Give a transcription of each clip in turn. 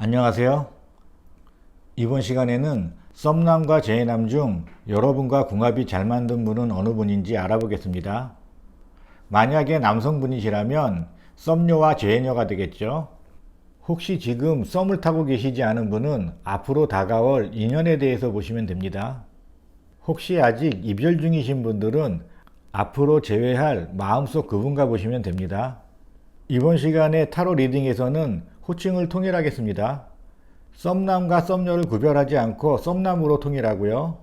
안녕하세요. 이번 시간에는 썸남과 제nam 중 여러분과 궁합이 잘 맞는 분은 어느 분인지 알아보겠습니다. 만약에 남성분이시라면 썸녀와 제녀가 되겠죠. 혹시 지금 썸을 타고 계시지 않은 분은 앞으로 다가올 인연에 대해서 보시면 됩니다. 혹시 아직 이별 중이신 분들은 앞으로 재회할 마음속 그분과 보시면 됩니다. 이번 시간의 타로 리딩에서는 호칭을 통일하겠습니다. 썸남과 썸녀를 구별하지 않고 썸남으로 통일하고요.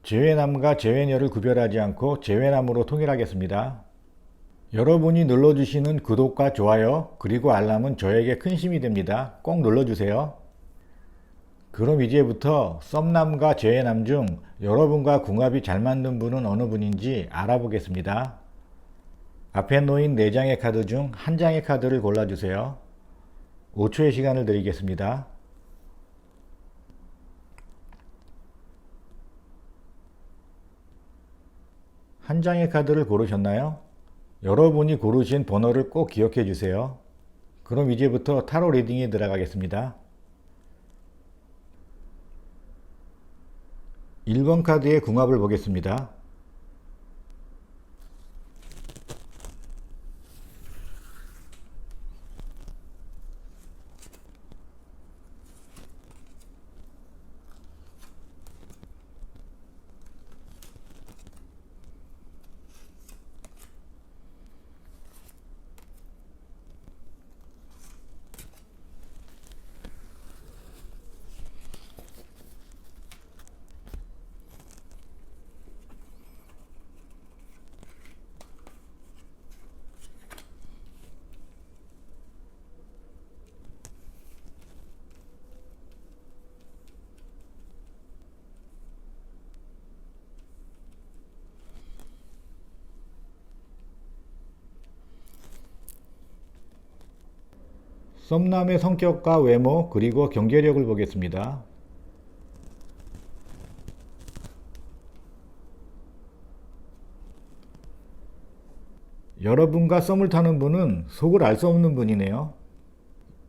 제외남과 제외녀를 구별하지 않고 제외남으로 통일하겠습니다. 여러분이 눌러주시는 구독과 좋아요 그리고 알람은 저에게 큰 힘이 됩니다. 꼭 눌러주세요. 그럼 이제부터 썸남과 제외남 중 여러분과 궁합이 잘 맞는 분은 어느 분인지 알아보겠습니다. 앞에 놓인 4장의 카드 중 한 장의 카드를 골라주세요. 5초의 시간을 드리겠습니다. 한 장의 카드를 고르셨나요? 여러분이 고르신 번호를 꼭 기억해 주세요. 그럼 이제부터 타로 리딩에 들어가겠습니다. 1번 카드의 궁합을 보겠습니다. 썸남의 성격과 외모 그리고 경제력을 보겠습니다. 여러분과 썸을 타는 분은 속을 알 수 없는 분이네요.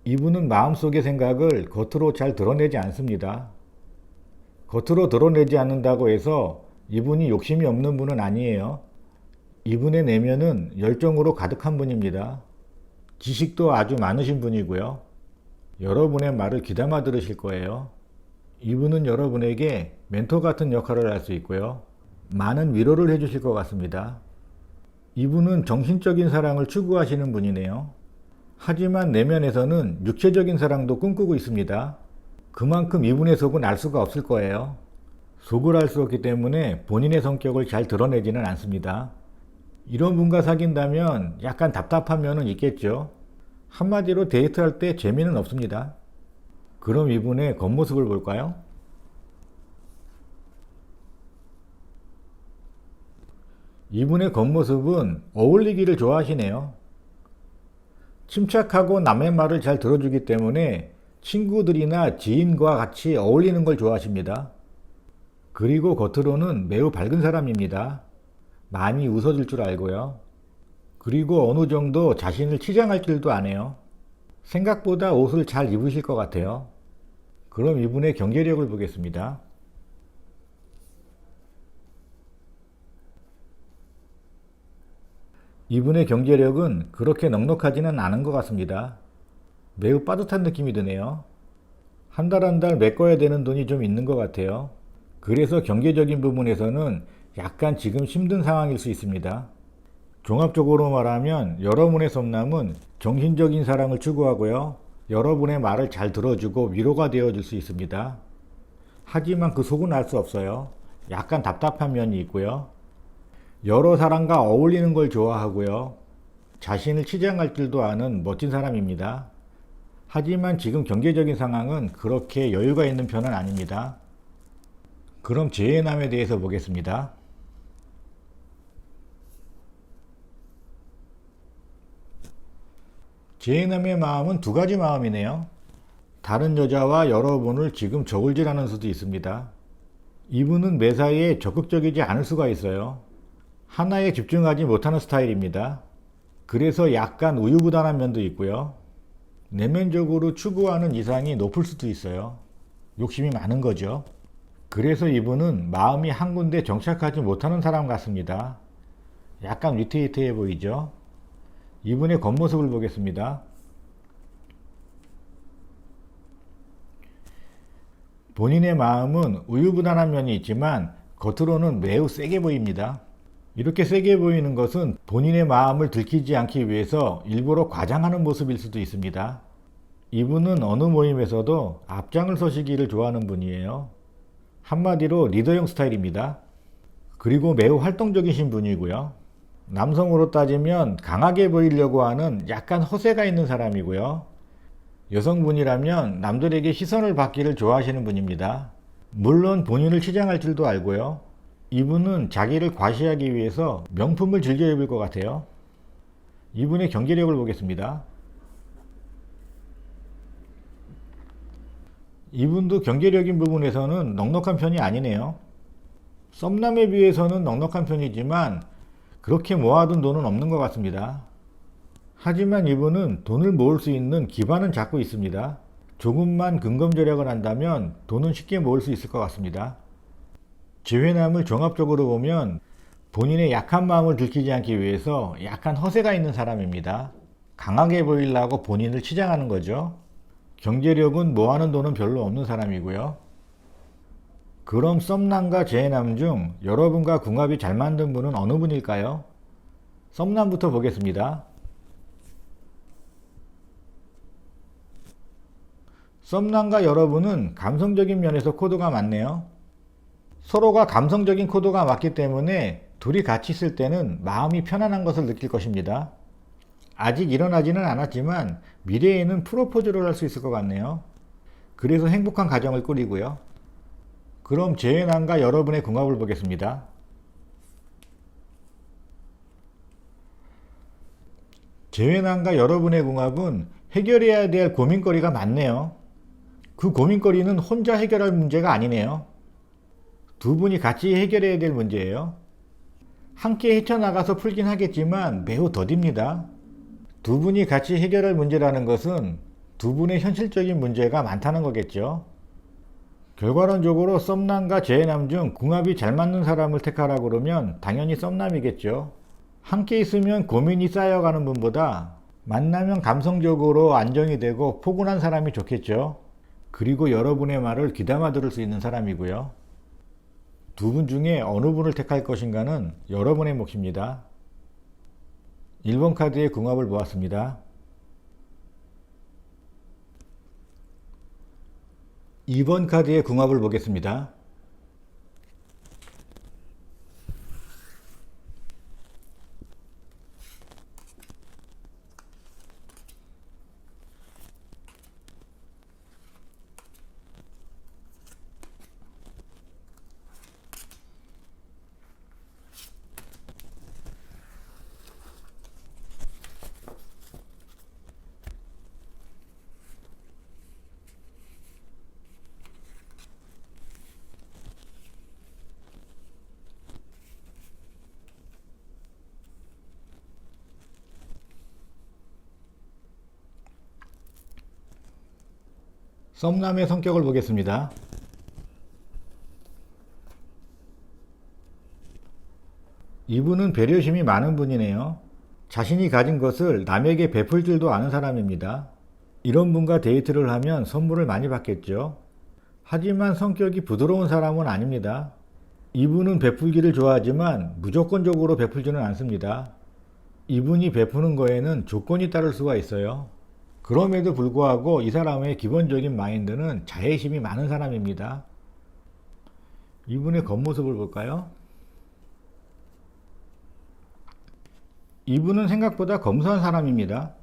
이분은 마음속의 생각을 겉으로 잘 드러내지 않습니다. 겉으로 드러내지 않는다고 해서 이분이 욕심이 없는 분은 아니에요. 이분의 내면은 열정으로 가득한 분입니다. 지식도 아주 많으신 분이고요. 여러분의 말을 귀담아 들으실 거예요. 이분은 여러분에게 멘토 같은 역할을 할 수 있고요. 많은 위로를 해주실 것 같습니다. 이분은 정신적인 사랑을 추구하시는 분이네요. 하지만 내면에서는 육체적인 사랑도 꿈꾸고 있습니다. 그만큼 이분의 속은 알 수가 없을 거예요. 속을 알 수 없기 때문에 본인의 성격을 잘 드러내지는 않습니다. 이런 분과 사귄다면 약간 답답한 면은 있겠죠. 한마디로 데이트할 때 재미는 없습니다. 그럼 이분의 겉모습을 볼까요? 이분의 겉모습은 어울리기를 좋아하시네요. 침착하고 남의 말을 잘 들어주기 때문에 친구들이나 지인과 같이 어울리는 걸 좋아하십니다. 그리고 겉으로는 매우 밝은 사람입니다. 많이 웃어줄 줄 알고요. 그리고 어느 정도 자신을 치장할 줄도 아네요. 생각보다 옷을 잘 입으실 것 같아요. 그럼 이분의 경제력을 보겠습니다. 이분의 경제력은 그렇게 넉넉하지는 않은 것 같습니다. 매우 빠듯한 느낌이 드네요. 한 달 한 달 메꿔야 되는 돈이 좀 있는 것 같아요. 그래서 경제적인 부분에서는 약간 지금 힘든 상황일 수 있습니다. 종합적으로 말하면 여러분의 썸남은 정신적인 사랑을 추구하고요. 여러분의 말을 잘 들어주고 위로가 되어줄 수 있습니다. 하지만 그 속은 알 수 없어요. 약간 답답한 면이 있고요. 여러 사람과 어울리는 걸 좋아하고요. 자신을 치장할 줄도 아는 멋진 사람입니다. 하지만 지금 경제적인 상황은 그렇게 여유가 있는 편은 아닙니다. 그럼 제외남에 대해서 보겠습니다. 제외남의 마음은 두 가지 마음이네요. 다른 여자와 여러분을 지금 저울질하는 수도 있습니다. 이분은 매사에 적극적이지 않을 수가 있어요. 하나에 집중하지 못하는 스타일입니다. 그래서 약간 우유부단한 면도 있고요. 내면적으로 추구하는 이상이 높을 수도 있어요. 욕심이 많은 거죠. 그래서 이분은 마음이 한 군데 정착하지 못하는 사람 같습니다. 약간 위태위태해 보이죠? 이분의 겉모습을 보겠습니다. 본인의 마음은 우유부단한 면이 있지만 겉으로는 매우 세게 보입니다. 이렇게 세게 보이는 것은 본인의 마음을 들키지 않기 위해서 일부러 과장하는 모습일 수도 있습니다. 이분은 어느 모임에서도 앞장을 서시기를 좋아하는 분이에요. 한마디로 리더형 스타일입니다. 그리고 매우 활동적이신 분이고요. 남성으로 따지면 강하게 보이려고 하는 약간 허세가 있는 사람이고요. 여성분이라면 남들에게 시선을 받기를 좋아하시는 분입니다. 물론 본인을 치장할 줄도 알고요. 이분은 자기를 과시하기 위해서 명품을 즐겨 입을 것 같아요. 이분의 경제력을 보겠습니다. 이분도 경제력인 부분에서는 넉넉한 편이 아니네요. 썸남에 비해서는 넉넉한 편이지만 그렇게 모아둔 돈은 없는 것 같습니다. 하지만 이분은 돈을 모을 수 있는 기반은 잡고 있습니다. 조금만 근검절약을 한다면 돈은 쉽게 모을 수 있을 것 같습니다. 재회남을 종합적으로 보면 본인의 약한 마음을 들키지 않기 위해서 약간 허세가 있는 사람입니다. 강하게 보이려고 본인을 치장하는 거죠. 경제력은 모아놓은 돈은 별로 없는 사람이고요. 그럼 썸남과 재회남 중 여러분과 궁합이 잘 맞는 분은 어느 분일까요? 썸남부터 보겠습니다. 썸남과 여러분은 감성적인 면에서 코드가 맞네요. 서로가 감성적인 코드가 맞기 때문에 둘이 같이 있을 때는 마음이 편안한 것을 느낄 것입니다. 아직 일어나지는 않았지만 미래에는 프로포즈를 할 수 있을 것 같네요. 그래서 행복한 가정을 꾸리고요. 그럼 재회남과 여러분의 궁합을 보겠습니다. 재회남과 여러분의 궁합은 해결해야 될 고민거리가 많네요. 그 고민거리는 혼자 해결할 문제가 아니네요. 두 분이 같이 해결해야 될 문제예요. 함께 헤쳐나가서 풀긴 하겠지만 매우 더딥니다. 두 분이 같이 해결할 문제라는 것은 두 분의 현실적인 문제가 많다는 거겠죠. 결과론적으로 썸남과 재회남 중 궁합이 잘 맞는 사람을 택하라고 그러면 당연히 썸남이겠죠. 함께 있으면 고민이 쌓여가는 분보다 만나면 감성적으로 안정이 되고 포근한 사람이 좋겠죠. 그리고 여러분의 말을 귀담아 들을 수 있는 사람이고요. 두 분 중에 어느 분을 택할 것인가는 여러분의 몫입니다. 1번 카드의 궁합을 보았습니다. 2번 카드의 궁합을 보겠습니다. 썸남의 성격을 보겠습니다. 이분은 배려심이 많은 분이네요. 자신이 가진 것을 남에게 베풀 줄도 아는 사람입니다. 이런 분과 데이트를 하면 선물을 많이 받겠죠. 하지만 성격이 부드러운 사람은 아닙니다. 이분은 베풀기를 좋아하지만 무조건적으로 베풀지는 않습니다. 이분이 베푸는 거에는 조건이 따를 수가 있어요. 그럼에도 불구하고 이 사람의 기본적인 마인드는 자애심이 많은 사람입니다. 이분의 겉모습을 볼까요? 이분은 생각보다 검소한 사람입니다.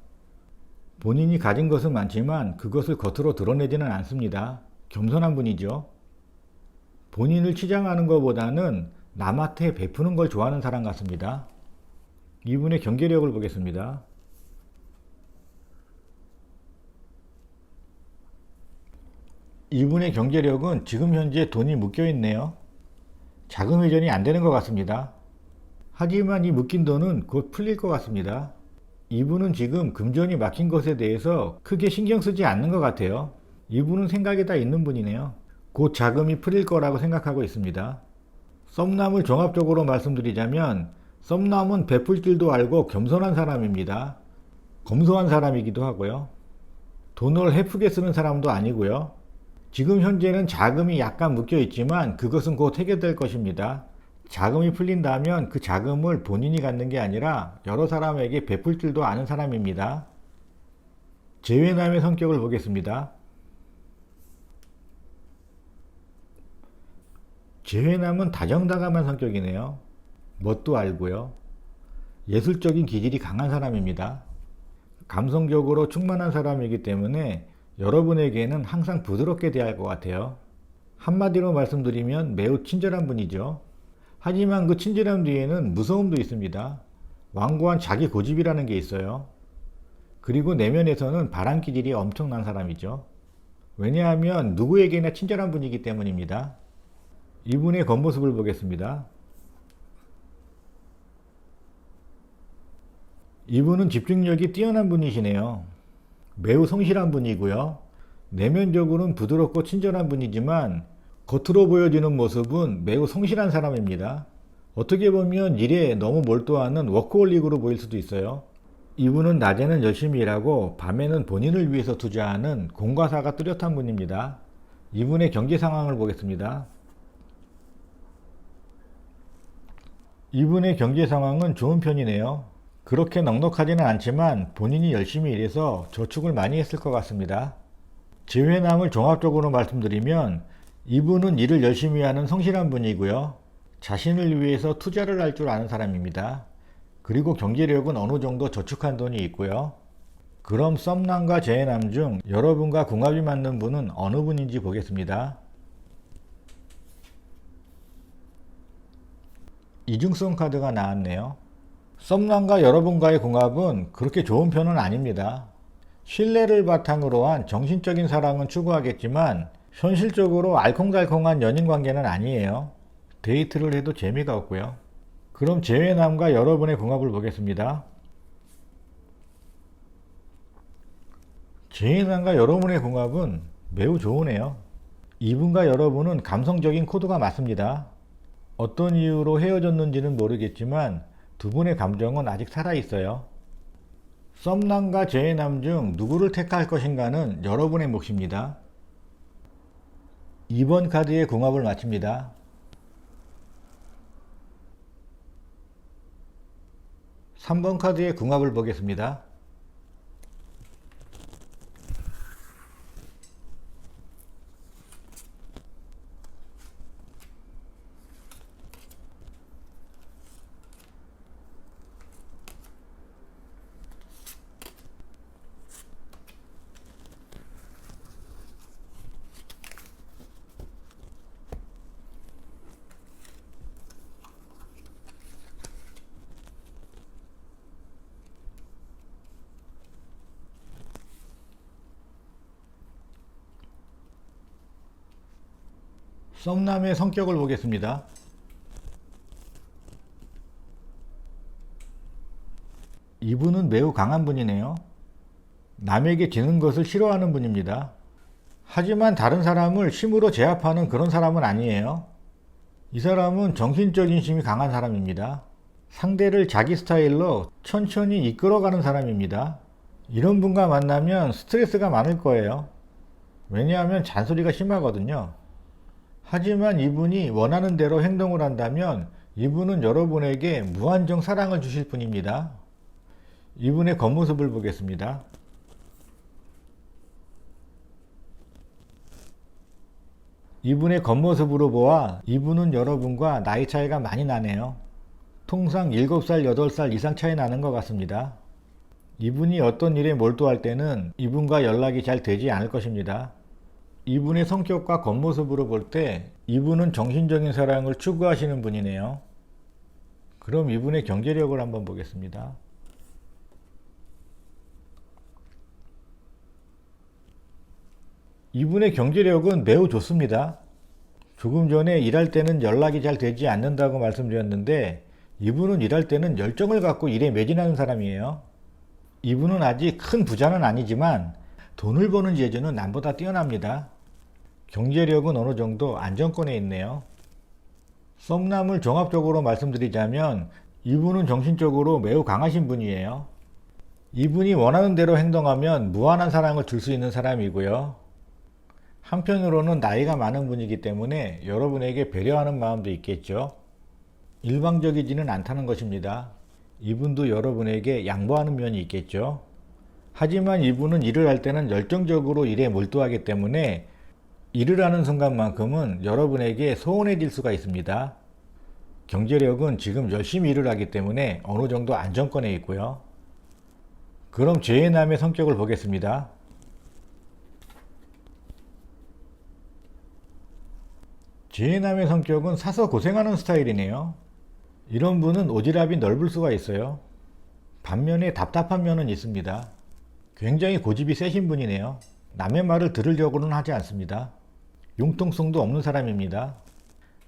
본인이 가진 것은 많지만 그것을 겉으로 드러내지는 않습니다. 겸손한 분이죠. 본인을 치장하는 것보다는 남한테 베푸는 걸 좋아하는 사람 같습니다. 이분의 경제력을 보겠습니다. 이분의 경제력은 지금 현재 돈이 묶여 있네요. 자금 회전이 안 되는 것 같습니다. 하지만 이 묶인 돈은 곧 풀릴 것 같습니다. 이분은 지금 금전이 막힌 것에 대해서 크게 신경 쓰지 않는 것 같아요. 이분은 생각이 다 있는 분이네요. 곧 자금이 풀릴 거라고 생각하고 있습니다. 썸남을 종합적으로 말씀드리자면 썸남은 베풀 줄도 알고 겸손한 사람입니다. 검소한 사람이기도 하고요. 돈을 헤프게 쓰는 사람도 아니고요. 지금 현재는 자금이 약간 묶여 있지만 그것은 곧 해결될 것입니다. 자금이 풀린다면 그 자금을 본인이 갖는 게 아니라 여러 사람에게 베풀 줄도 아는 사람입니다. 재회남의 성격을 보겠습니다. 재회남은 다정다감한 성격이네요. 뭣도 알고요. 예술적인 기질이 강한 사람입니다. 감성적으로 충만한 사람이기 때문에 여러분에게는 항상 부드럽게 대할 것 같아요. 한마디로 말씀드리면 매우 친절한 분이죠. 하지만 그 친절함 뒤에는 무서움도 있습니다. 완고한 자기 고집이라는 게 있어요. 그리고 내면에서는 바람 기질이 엄청난 사람이죠. 왜냐하면 누구에게나 친절한 분이기 때문입니다. 이분의 겉모습을 보겠습니다. 이분은 집중력이 뛰어난 분이시네요. 매우 성실한 분이고요. 내면적으로는 부드럽고 친절한 분이지만 겉으로 보여지는 모습은 매우 성실한 사람입니다. 어떻게 보면 일에 너무 몰두하는 워커홀릭으로 보일 수도 있어요. 이분은 낮에는 열심히 일하고 밤에는 본인을 위해서 투자하는 공과사가 뚜렷한 분입니다. 이분의 경제 상황을 보겠습니다. 이분의 경제 상황은 좋은 편이네요. 그렇게 넉넉하지는 않지만 본인이 열심히 일해서 저축을 많이 했을 것 같습니다. 재회남을 종합적으로 말씀드리면 이분은 일을 열심히 하는 성실한 분이고요. 자신을 위해서 투자를 할 줄 아는 사람입니다. 그리고 경제력은 어느 정도 저축한 돈이 있고요. 그럼 썸남과 재회남 중 여러분과 궁합이 맞는 분은 어느 분인지 보겠습니다. 이중성 카드가 나왔네요. 썸남과 여러분과의 궁합은 그렇게 좋은 편은 아닙니다. 신뢰를 바탕으로 한 정신적인 사랑은 추구하겠지만 현실적으로 알콩달콩한 연인관계는 아니에요. 데이트를 해도 재미가 없고요. 그럼 재회남과 여러분의 궁합을 보겠습니다. 재회남과 여러분의 궁합은 매우 좋으네요. 이분과 여러분은 감성적인 코드가 맞습니다. 어떤 이유로 헤어졌는지는 모르겠지만 두 분의 감정은 아직 살아있어요. 썸남과 재회남 중 누구를 택할 것인가는 여러분의 몫입니다. 2번 카드의 궁합을 마칩니다. 3번 카드의 궁합을 보겠습니다. 썸남의 성격을 보겠습니다. 이분은 매우 강한 분이네요. 남에게 지는 것을 싫어하는 분입니다. 하지만 다른 사람을 힘으로 제압하는 그런 사람은 아니에요. 이 사람은 정신적인 힘이 강한 사람입니다. 상대를 자기 스타일로 천천히 이끌어가는 사람입니다. 이런 분과 만나면 스트레스가 많을 거예요. 왜냐하면 잔소리가 심하거든요. 하지만 이분이 원하는 대로 행동을 한다면 이분은 여러분에게 무한정 사랑을 주실 분입니다. 이분의 겉모습을 보겠습니다. 이분의 겉모습으로 보아 이분은 여러분과 나이 차이가 많이 나네요. 통상 7살, 8살 이상 차이 나는 것 같습니다. 이분이 어떤 일에 몰두할 때는 이분과 연락이 잘 되지 않을 것입니다. 이분의 성격과 겉모습으로 볼 때 이분은 정신적인 사랑을 추구하시는 분이네요. 그럼 이분의 경제력을 한번 보겠습니다. 이분의 경제력은 매우 좋습니다. 조금 전에 일할 때는 연락이 잘 되지 않는다고 말씀드렸는데 이분은 일할 때는 열정을 갖고 일에 매진하는 사람이에요. 이분은 아직 큰 부자는 아니지만 돈을 버는 재주는 남보다 뛰어납니다. 경제력은 어느 정도 안정권에 있네요. 썸남을 종합적으로 말씀드리자면 이분은 정신적으로 매우 강하신 분이에요. 이분이 원하는 대로 행동하면 무한한 사랑을 줄 수 있는 사람이고요. 한편으로는 나이가 많은 분이기 때문에 여러분에게 배려하는 마음도 있겠죠. 일방적이지는 않다는 것입니다. 이분도 여러분에게 양보하는 면이 있겠죠. 하지만 이분은 일을 할 때는 열정적으로 일에 몰두하기 때문에 일을 하는 순간만큼은 여러분에게 소원해질 수가 있습니다. 경제력은 지금 열심히 일을 하기 때문에 어느 정도 안정권에 있고요. 그럼 죄의남의 성격을 보겠습니다. 죄의남의 성격은 사서 고생하는 스타일이네요. 이런 분은 오지랖이 넓을 수가 있어요. 반면에 답답한 면은 있습니다. 굉장히 고집이 세신 분이네요. 남의 말을 들으려고는 하지 않습니다. 융통성도 없는 사람입니다.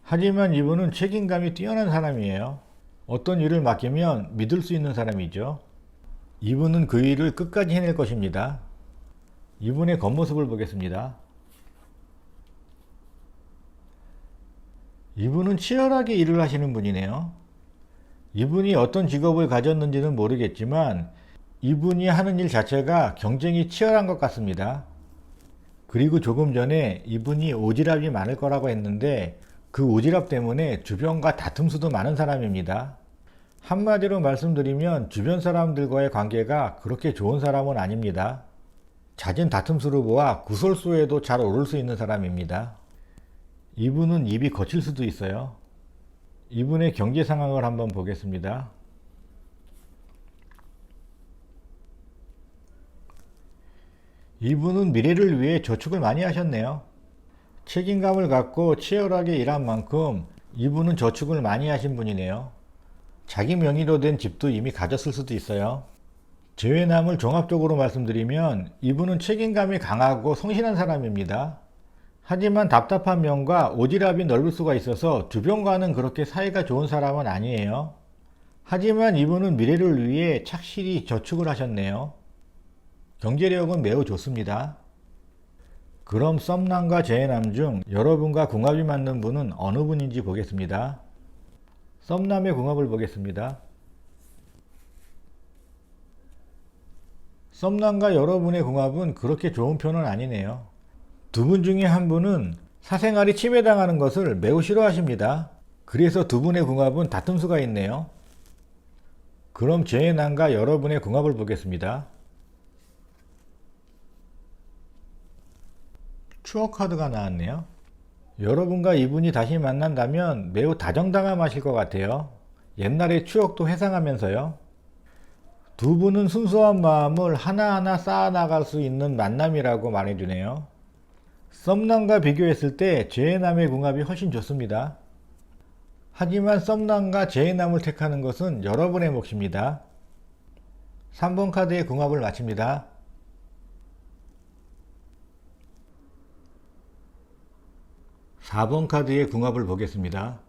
하지만 이분은 책임감이 뛰어난 사람이에요. 어떤 일을 맡기면 믿을 수 있는 사람이죠. 이분은 그 일을 끝까지 해낼 것입니다. 이분의 겉모습을 보겠습니다. 이분은 치열하게 일을 하시는 분이네요. 이분이 어떤 직업을 가졌는지는 모르겠지만 이분이 하는 일 자체가 경쟁이 치열한 것 같습니다. 그리고 조금 전에 이분이 오지랖이 많을 거라고 했는데 그 오지랖 때문에 주변과 다툼수도 많은 사람입니다. 한마디로 말씀드리면 주변 사람들과의 관계가 그렇게 좋은 사람은 아닙니다. 잦은 다툼수로 보아 구설수에도 잘 오를 수 있는 사람입니다. 이분은 입이 거칠 수도 있어요. 이분의 경제 상황을 한번 보겠습니다. 이분은 미래를 위해 저축을 많이 하셨네요. 책임감을 갖고 치열하게 일한 만큼 이분은 저축을 많이 하신 분이네요. 자기 명의로 된 집도 이미 가졌을 수도 있어요. 죄의남을 종합적으로 말씀드리면 이분은 책임감이 강하고 성실한 사람입니다. 하지만 답답한 면과 오지랖이 넓을 수가 있어서 주변과는 그렇게 사이가 좋은 사람은 아니에요. 하지만 이분은 미래를 위해 착실히 저축을 하셨네요. 경제력은 매우 좋습니다. 그럼 썸남과 죄의남 중 여러분과 궁합이 맞는 분은 어느 분인지 보겠습니다. 썸남의 궁합을 보겠습니다. 썸남과 여러분의 궁합은 그렇게 좋은 편은 아니네요. 두 분 중에 한 분은 사생활이 침해당하는 것을 매우 싫어하십니다. 그래서 두 분의 궁합은 다툼수가 있네요. 그럼 죄의남과 여러분의 궁합을 보겠습니다. 추억 카드가 나왔네요. 여러분과 이분이 다시 만난다면 매우 다정다감하실 것 같아요. 옛날의 추억도 회상하면서요. 두 분은 순수한 마음을 하나하나 쌓아나갈 수 있는 만남이라고 말해주네요. 썸남과 비교했을 때 죄의남의 궁합이 훨씬 좋습니다. 하지만 썸남과 죄의남을 택하는 것은 여러분의 몫입니다. 3번 카드의 궁합을 마칩니다. 4번 카드의 궁합을 보겠습니다.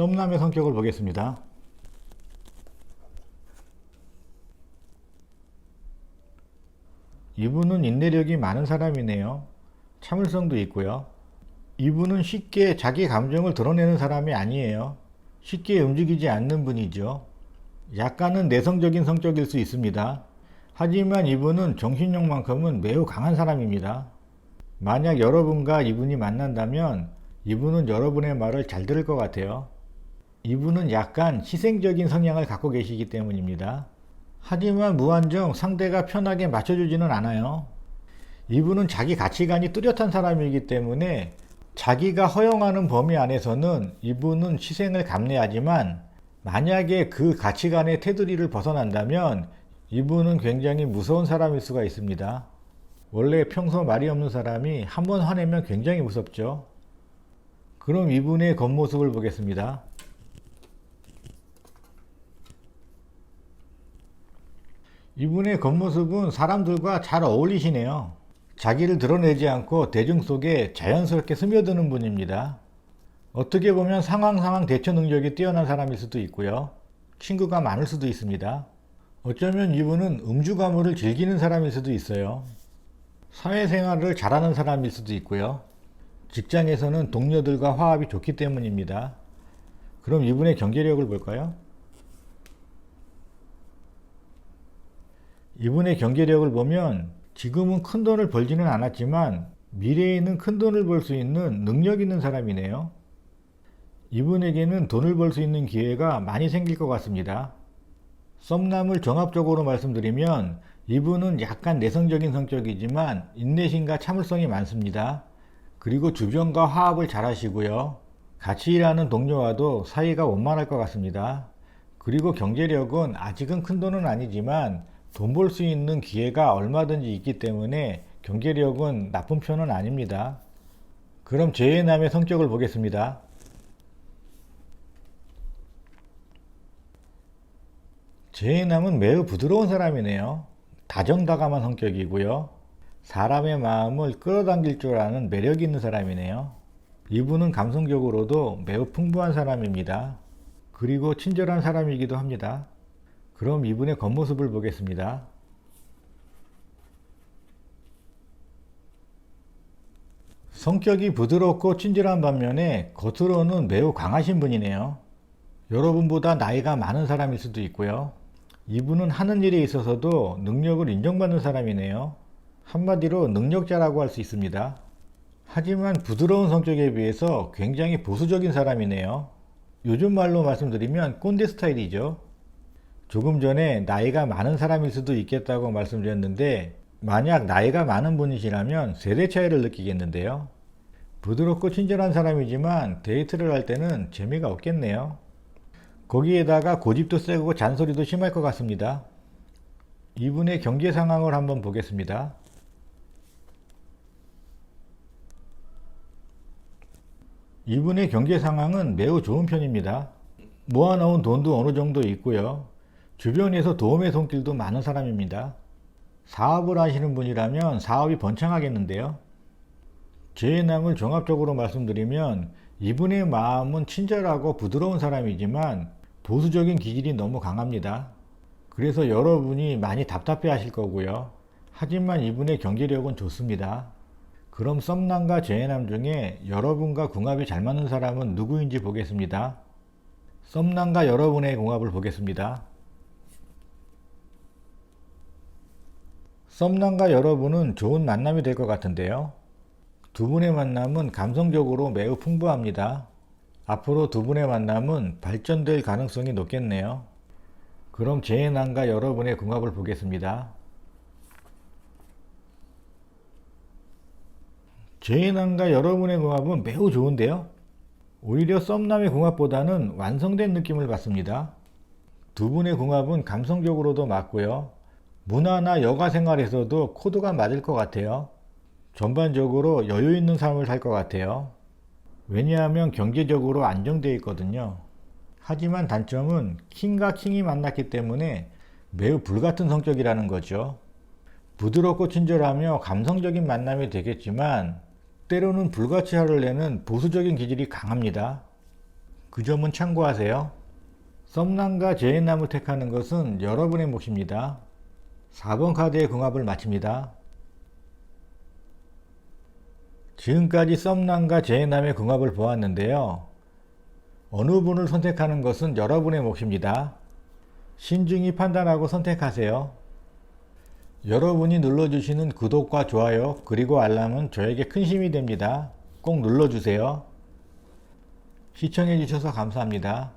썸남의 성격을 보겠습니다. 이분은 인내력이 많은 사람이네요. 참을성도 있고요. 이분은 쉽게 자기 감정을 드러내는 사람이 아니에요. 쉽게 움직이지 않는 분이죠. 약간은 내성적인 성격일 수 있습니다. 하지만 이분은 정신력만큼은 매우 강한 사람입니다. 만약 여러분과 이분이 만난다면 이분은 여러분의 말을 잘 들을 것 같아요. 이분은 약간 희생적인 성향을 갖고 계시기 때문입니다. 하지만 무한정 상대가 편하게 맞춰주지는 않아요. 이분은 자기 가치관이 뚜렷한 사람이기 때문에 자기가 허용하는 범위 안에서는 이분은 희생을 감내하지만 만약에 그 가치관의 테두리를 벗어난다면 이분은 굉장히 무서운 사람일 수가 있습니다. 원래 평소 말이 없는 사람이 한번 화내면 굉장히 무섭죠. 그럼 이분의 겉모습을 보겠습니다. 이분의 겉모습은 사람들과 잘 어울리시네요. 자기를 드러내지 않고 대중 속에 자연스럽게 스며드는 분입니다. 어떻게 보면 상황 대처 능력이 뛰어난 사람일 수도 있고요. 친구가 많을 수도 있습니다. 어쩌면 이분은 음주 가무를 즐기는 사람일 수도 있어요. 사회생활을 잘하는 사람일 수도 있고요. 직장에서는 동료들과 화합이 좋기 때문입니다. 그럼 이분의 경제력을 볼까요? 이분의 경제력을 보면 지금은 큰 돈을 벌지는 않았지만 미래에는 큰 돈을 벌 수 있는 능력 있는 사람이네요. 이분에게는 돈을 벌 수 있는 기회가 많이 생길 것 같습니다. 썸남을 종합적으로 말씀드리면 이분은 약간 내성적인 성격이지만 인내심과 참을성이 많습니다. 그리고 주변과 화합을 잘 하시고요. 같이 일하는 동료와도 사이가 원만할 것 같습니다. 그리고 경제력은 아직은 큰 돈은 아니지만 돈 벌 수 있는 기회가 얼마든지 있기 때문에 경제력은 나쁜 편은 아닙니다. 그럼 제해남의 성격을 보겠습니다. 제해남은 매우 부드러운 사람이네요. 다정다감한 성격이고요. 사람의 마음을 끌어당길 줄 아는 매력 있는 사람이네요. 이분은 감성적으로도 매우 풍부한 사람입니다. 그리고 친절한 사람이기도 합니다. 그럼 이분의 겉모습을 보겠습니다. 성격이 부드럽고 친절한 반면에 겉으로는 매우 강하신 분이네요. 여러분보다 나이가 많은 사람일 수도 있고요. 이분은 하는 일에 있어서도 능력을 인정받는 사람이네요. 한마디로 능력자라고 할 수 있습니다. 하지만 부드러운 성격에 비해서 굉장히 보수적인 사람이네요. 요즘 말로 말씀드리면 꼰대 스타일이죠. 조금 전에 나이가 많은 사람일 수도 있겠다고 말씀드렸는데 만약 나이가 많은 분이시라면 세대 차이를 느끼겠는데요. 부드럽고 친절한 사람이지만 데이트를 할 때는 재미가 없겠네요. 거기에다가 고집도 세고 잔소리도 심할 것 같습니다. 이분의 경제 상황을 한번 보겠습니다. 이분의 경제 상황은 매우 좋은 편입니다. 모아놓은 돈도 어느 정도 있고요. 주변에서 도움의 손길도 많은 사람입니다. 사업을 하시는 분이라면 사업이 번창하겠는데요. 제해남을 종합적으로 말씀드리면 이분의 마음은 친절하고 부드러운 사람이지만 보수적인 기질이 너무 강합니다. 그래서 여러분이 많이 답답해 하실 거고요. 하지만 이분의 경제력은 좋습니다. 그럼 썸남과 제해남 중에 여러분과 궁합이 잘 맞는 사람은 누구인지 보겠습니다. 썸남과 여러분의 궁합을 보겠습니다. 썸남과 여러분은 좋은 만남이 될 것 같은데요. 두 분의 만남은 감성적으로 매우 풍부합니다. 앞으로 두 분의 만남은 발전될 가능성이 높겠네요. 그럼 제해남과 여러분의 궁합을 보겠습니다. 제해남과 여러분의 궁합은 매우 좋은데요. 오히려 썸남의 궁합보다는 완성된 느낌을 받습니다. 두 분의 궁합은 감성적으로도 맞고요. 문화나 여가 생활에서도 코드가 맞을 것 같아요. 전반적으로 여유 있는 삶을 살 것 같아요. 왜냐하면 경제적으로 안정되어 있거든요. 하지만 단점은 킹과 킹이 만났기 때문에 매우 불같은 성격이라는 거죠. 부드럽고 친절하며 감성적인 만남이 되겠지만 때로는 불같이 화를 내는 보수적인 기질이 강합니다. 그 점은 참고하세요. 썸남과 제해남을 택하는 것은 여러분의 몫입니다. 4번 카드의 궁합을 마칩니다. 지금까지 썸남과 제해남의 궁합을 보았는데요. 어느 분을 선택하는 것은 여러분의 몫입니다. 신중히 판단하고 선택하세요. 여러분이 눌러주시는 구독과 좋아요 그리고 알람은 저에게 큰 힘이 됩니다. 꼭 눌러주세요. 시청해주셔서 감사합니다.